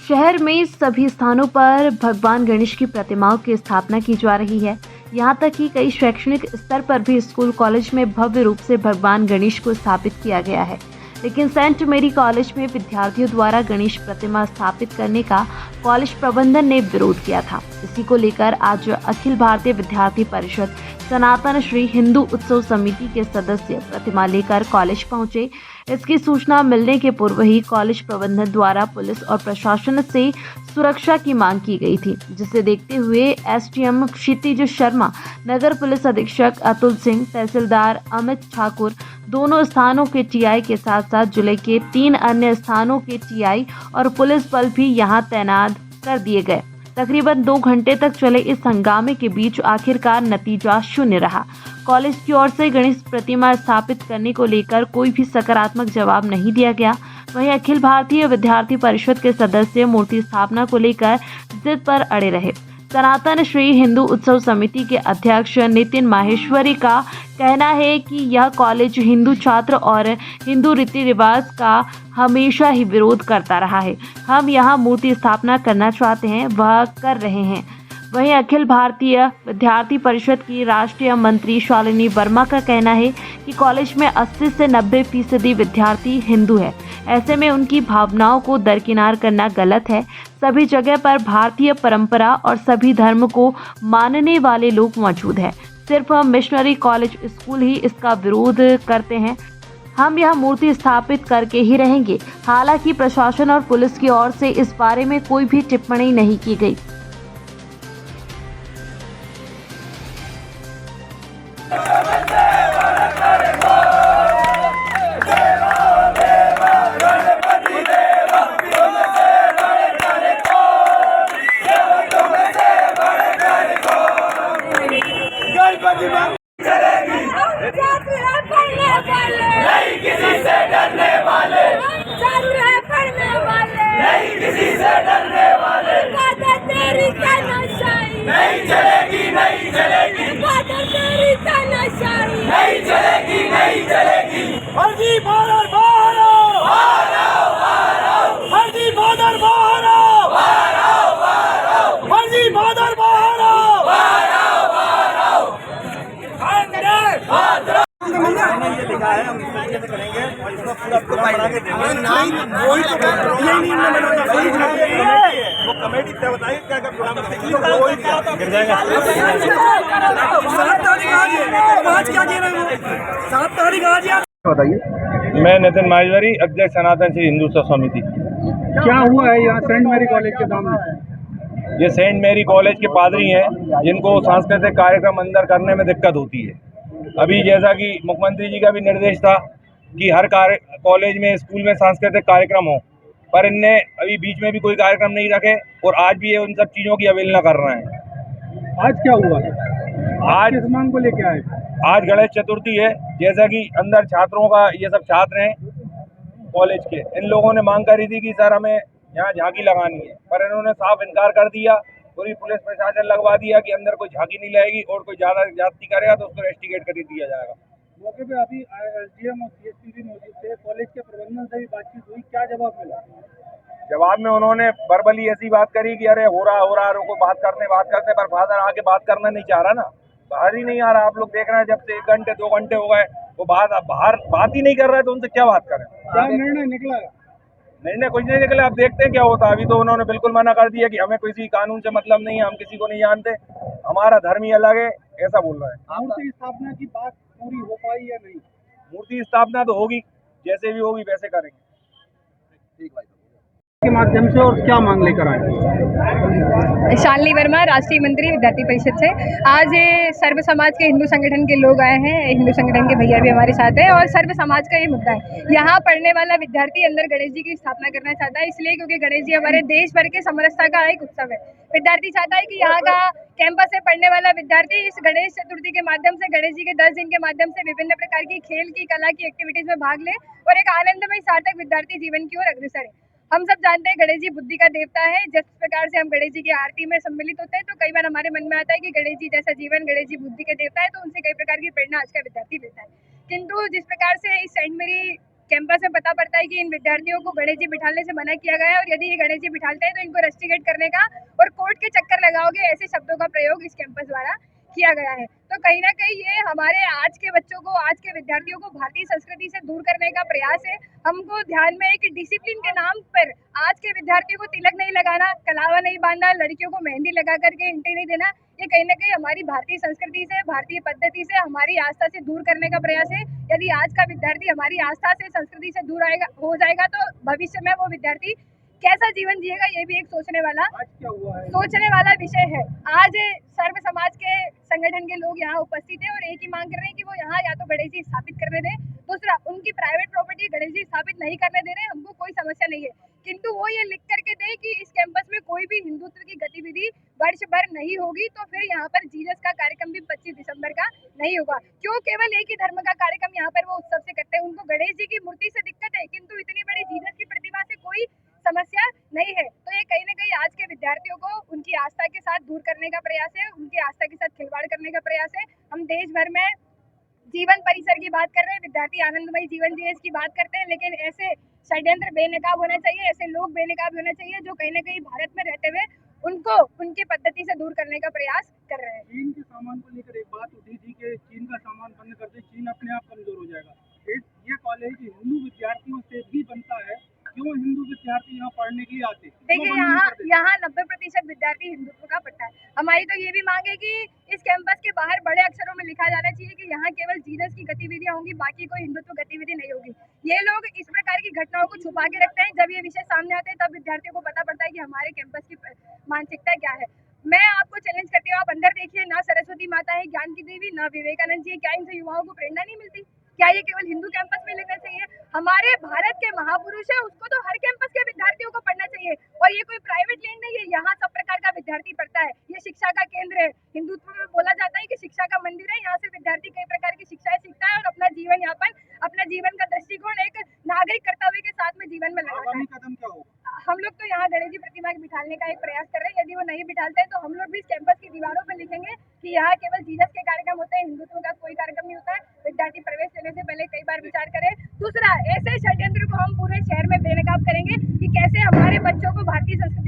शहर में सभी स्थानों पर भगवान गणेश की प्रतिमाओं की स्थापना की जा रही है। यहाँ तक कि कई शैक्षणिक स्तर पर भी स्कूल कॉलेज में भव्य रूप से भगवान गणेश को स्थापित किया गया है। लेकिन सेंट मेरी कॉलेज में विद्यार्थियों द्वारा गणेश प्रतिमा स्थापित करने का कॉलेज प्रबंधन ने विरोध किया था। इसी को लेकर आज अखिल भारतीय विद्यार्थी परिषद सनातन श्री हिंदू उत्सव समिति के सदस्य प्रतिमा लेकर कॉलेज पहुंचे। इसकी सूचना मिलने के पूर्व ही कॉलेज प्रबंधन द्वारा पुलिस और प्रशासन से सुरक्षा की मांग की गई थी, जिसे देखते हुए एसडीएम क्षितिज शर्मा, नगर पुलिस अधीक्षक अतुल सिंह, तहसीलदार अमित ठाकुर, दोनों स्थानों के टीआई के साथ साथ जिले के 3 अन्य स्थानों के टीआई और पुलिस बल भी यहां तैनात कर दिए गए। तकरीबन 2 घंटे तक चले इस हंगामे के बीच आखिरकार नतीजा शून्य रहा। कॉलेज की ओर से गणेश प्रतिमा स्थापित करने को लेकर कोई भी सकारात्मक जवाब नहीं दिया गया। वहीं अखिल भारतीय विद्यार्थी परिषद के सदस्य मूर्ति स्थापना को लेकर जिद पर अड़े रहे। सनातन श्री हिंदू उत्सव समिति के अध्यक्ष नितिन माहेश्वरी का कहना है कि यह कॉलेज हिंदू छात्र और हिंदू रीति रिवाज का हमेशा ही विरोध करता रहा है। हम यहाँ मूर्ति स्थापना करना चाहते हैं, वह कर रहे हैं। वहीं अखिल भारतीय विद्यार्थी परिषद की राष्ट्रीय मंत्री शालिनी वर्मा का कहना है कि कॉलेज में 80 से 90% विद्यार्थी हिंदू है। ऐसे में उनकी भावनाओं को दरकिनार करना गलत है। सभी जगह पर भारतीय परंपरा और सभी धर्म को मानने वाले लोग मौजूद हैं। सिर्फ मिशनरी कॉलेज स्कूल ही इसका विरोध करते हैं। हम यह मूर्ति स्थापित करके ही रहेंगे। हालांकि प्रशासन और पुलिस की ओर से इस बारे में कोई भी टिप्पणी नहीं की गई। नहीं किसी से डरने वाले, नहीं किसी से डरने वाले, तेरी तानाशाही नहीं चलेगी, नहीं चलेगी, तेरी तानाशाही नहीं चलेगी, नहीं चलेगी। फर्जी बॉर्डर बाहर आओ, बाहर आओ, बाहर आओ, फर्जी बॉर्डर बाहर आओ, बाहर आओ, बाहर आओ, फर्जी बॉर्डर बाहर आओ, बाहर आओ, बाहर आओ। हमने ये लिखा है, हम इस तरीके से करेंगे और इसको पूरा बना के देंगे। वही तो वो कमेटी तय बताइए क्या क्या प्रोग्राम गिर जाएगा। 7 तारीख आज है, आज क्या कह रहे हैं वो? 7 तारीख आज है, बताइए। मैं नितिन माहेश्वरी, अध्यक्ष सनातन श्री हिंदू उत्सव समिति। क्या हुआ है यहाँ सेंट मैरी कॉलेज के सामने? ये सेंट मेरी कॉलेज के पादरी हैं जिनको सांस्कृतिक कार्यक्रम अंदर करने में दिक्कत होती है। अभी जैसा कि मुख्यमंत्री जी का भी निर्देश था कि हर कॉलेज में, स्कूल में सांस्कृतिक कार्यक्रम हो, पर इनने अभी बीच में भी कोई कार्यक्रम नहीं रखे और आज भी ये उन सब चीज़ों की अवहेलना कर रहे हैं। आज क्या हुआ? आज किस मांग को लेके आए? आज गणेश चतुर्थी है। जैसा कि अंदर छात्रों का, ये सब छात्र हैं कॉलेज के, इन लोगों ने मांग करी थी कि सर हमें यहाँ झांकी लगानी है, पर इन्होंने साफ इनकार कर दिया। पूरी पुलिस प्रशासन लगवा दिया कि अंदर कोई झांकी नहीं लगेगी और कोई ज़्यादा जाति करेगा तो उसको रेस्टिकेट कर दिया जाएगा। मौके पे अभी एसडीएम और सीएसपी भी मौजूद थे, कॉलेज के प्रबंधन से भी बातचीत हुई, क्या जवाब मिला? जवाब में उन्होंने वर्बली ऐसी बात करी कि अरे हो रहा रुको, बात करते, पर फादर आके बात करना नहीं चाह रहा ना, बाहर ही नहीं आ रहा। आप लोग देख रहे हैं, जब से 1 घंटे 2 घंटे हो गए वो बाहर बात ही नहीं कर रहा है, तो उनसे क्या बात करें? क्या निर्णय निकला? नहीं, कुछ नहीं निकले। आप देखते हैं क्या होता है। अभी तो उन्होंने बिल्कुल मना कर दिया कि हमें किसी कानून से मतलब नहीं है, हम किसी को नहीं जानते, हमारा धर्म ही अलग है, ऐसा बोल रहा है। मूर्ति स्थापना की बात पूरी हो पाई या नहीं? मूर्ति स्थापना तो होगी, जैसे भी होगी वैसे करेंगे। ठीक भाई, के माध्यम से और क्या मांग लेकर आए? शालिनी वर्मा, राष्ट्रीय मंत्री विद्यार्थी परिषद से। आज सर्व समाज के हिंदू संगठन के लोग आए हैं, हिंदू संगठन के भैया भी हमारे साथ हैं और सर्व समाज का ये मुद्दा है। यहाँ पढ़ने वाला विद्यार्थी अंदर गणेश जी की स्थापना करना चाहता है, इसलिए क्योंकि गणेश जी हमारे देश भर के समरसता का एक उत्सव है। विद्यार्थी चाहता है कि यहाँ का कैंपस से पढ़ने वाला विद्यार्थी इस गणेश चतुर्थी के माध्यम से, गणेश जी के 10 दिन के माध्यम से विभिन्न प्रकार की खेल की, कला की एक्टिविटीज में भाग ले और एक आनंदमय सार्थक विद्यार्थी जीवन की ओर अग्रसर है। हम सब जानते हैं गणेश जी बुद्धि का देवता है। जिस प्रकार से हम गणेश जी की आरती में सम्मिलित होते हैं तो कई बार हमारे मन में आता है कि गणेश जी जैसा जीवन, गणेश जी बुद्धि के देवता है, तो उनसे कई प्रकार की प्रेरणा आज का विद्यार्थी लेता है। किंतु जिस प्रकार से इस सेंट मेरी कैंपस में पता पड़ता है कि इन विद्यार्थियों को गणेश जी बिठाने से मना किया गया है, और यदि ये गणेश जी बिठाते हैं तो इनको रस्टिकेट करने का और कोर्ट के चक्कर लगाओगे ऐसे शब्दों का प्रयोग इस कैंपस द्वारा किया गया है। तो कहीं ना कहीं ये हमारे आज के बच्चों को, आज के विद्यार्थियों को भारतीय संस्कृति से दूर करने का प्रयास है। हमको ध्यान में है कि डिसिप्लिन के नाम पर आज के विद्यार्थियों को तिलक नहीं लगाना, कलावा नहीं बांधना, लड़कियों को मेहंदी लगा करके एंट्री नहीं देना, ये कहीं ना कहीं हमारी भारतीय संस्कृति से, भारतीय पद्धति से, हमारी आस्था से दूर करने का प्रयास है। यदि आज का विद्यार्थी हमारी आस्था से, संस्कृति से दूर हो जाएगा तो भविष्य में वो विद्यार्थी कैसा जीवन जिएगा, ये भी एक सोचने वाला विषय है। आज सर्व समाज के संगठन के लोग यहाँ उपस्थित हैं और एक ही मांग कर रहे हैं कि वो यहाँ या तो गणेश जी स्थापित करने दें, दूसरा उनकी प्राइवेट प्रॉपर्टी गणेश जी स्थापित नहीं करने दे रहे हैं, हमको कोई समस्या नहीं है, किंतु वो ये लिख करके दे कि इस कैंपस में कोई भी हिंदुत्व की गतिविधि वर्ष भर नहीं होगी, तो फिर यहाँ पर जीसस का कार्यक्रम भी 25 दिसंबर का नहीं होगा। क्यों केवल एक ही धर्म का कार्यक्रम यहाँ पर वो उत्सव से करते हैं? उनको गणेश जी की मूर्ति से दिक्कत है, किंतु इतनी बड़ी जीसस की प्रतिमा से कोई समस्या नहीं है। तो ये कहीं ना कहीं आज के विद्यार्थियों को उनकी आस्था के साथ दूर करने का प्रयास है, उनकी आस्था के साथ खिलवाड़ करने का प्रयास है। हम देश भर में जीवन परिसर की बात कर रहे हैं, विद्यार्थी आनंदमय जीवन जिए इसकी बात करते हैं, लेकिन ऐसे षड्यंत्र बेनकाब होना चाहिए, ऐसे लोग बेनकाब होना चाहिए जो कहीं ना कहीं भारत में रहते हुए उनको उनकी पद्धति से दूर करने का प्रयास कर रहे हैं। चीन के सामान को लेकर एक बात उठी थी कि चीन का सामान बंद कर दे, चीन अपने आप कमजोर हो जाएगा। ये कॉलेज हिंदू विद्यार्थियों से भी बनता है, क्यों हिंदू विद्यार्थी यहाँ पढ़ने के लिए आते? देखिए यहाँ 90% विद्यार्थी हिंदुत्व का पढ़ता है। हमारी तो ये भी मांग है कि इस कैंपस के बाहर बड़े अक्षरों में लिखा जाना चाहिए कि यहाँ केवल जीसस की गतिविधियां होंगी, बाकी कोई हिंदुत्व गतिविधि नहीं होगी। ये लोग इस प्रकार की घटनाओं को छुपा के रखते हैं, जब ये विषय सामने आते हैं तब विद्यार्थियों को पता पड़ता है कि हमारे कैंपस की मानसिकता क्या है। मैं आपको चैलेंज करती हूँ, आप अंदर देखिए, ना सरस्वती माता है ज्ञान की देवी, ना विवेकानंद जी है, क्या इनसे युवाओं को प्रेरणा नहीं मिलती? क्या ये केवल हिंदू कैंपस में लेना चाहिए? हमारे भारत के महापुरुष है, उसको तो हर कैंपस के विद्यार्थियों को पढ़ना चाहिए, और ये कोई प्राइवेट लेन नहीं है, यहाँ सब प्रकार का विद्यार्थी पढ़ता है। ये शिक्षा का केंद्र है, हिंदुत्व में बोला जाता है कि शिक्षा का मंदिर है, यहाँ से विद्यार्थी कई प्रकार की शिक्षाएं सीखता है और अपना जीवन यापन, अपना जीवन का दृष्टिकोण एक नागरिक कर्तव्य के साथ में जीवन में लगाता है। कदम क्या होगा? हम लोग तो यहाँ गणेश जी प्रतिमा बिठाने का एक प्रयास कर रहे हैं। यदि वो नहीं बिठाते हैं तो हम लोग भी इस कैंपस की दीवारों पर लिखेंगे कि यहाँ केवल जीसस के कार्यक्रम होते हैं, हिंदुत्व का कोई कार्यक्रम नहीं होता है। विद्यार्थी प्रवेश लेने से पहले कई बार विचार करें। दूसरा, ऐसे षड्यंत्र को हम पूरे शहर में बेनकाब करेंगे कि कैसे हमारे बच्चों को भारतीय संस्कृति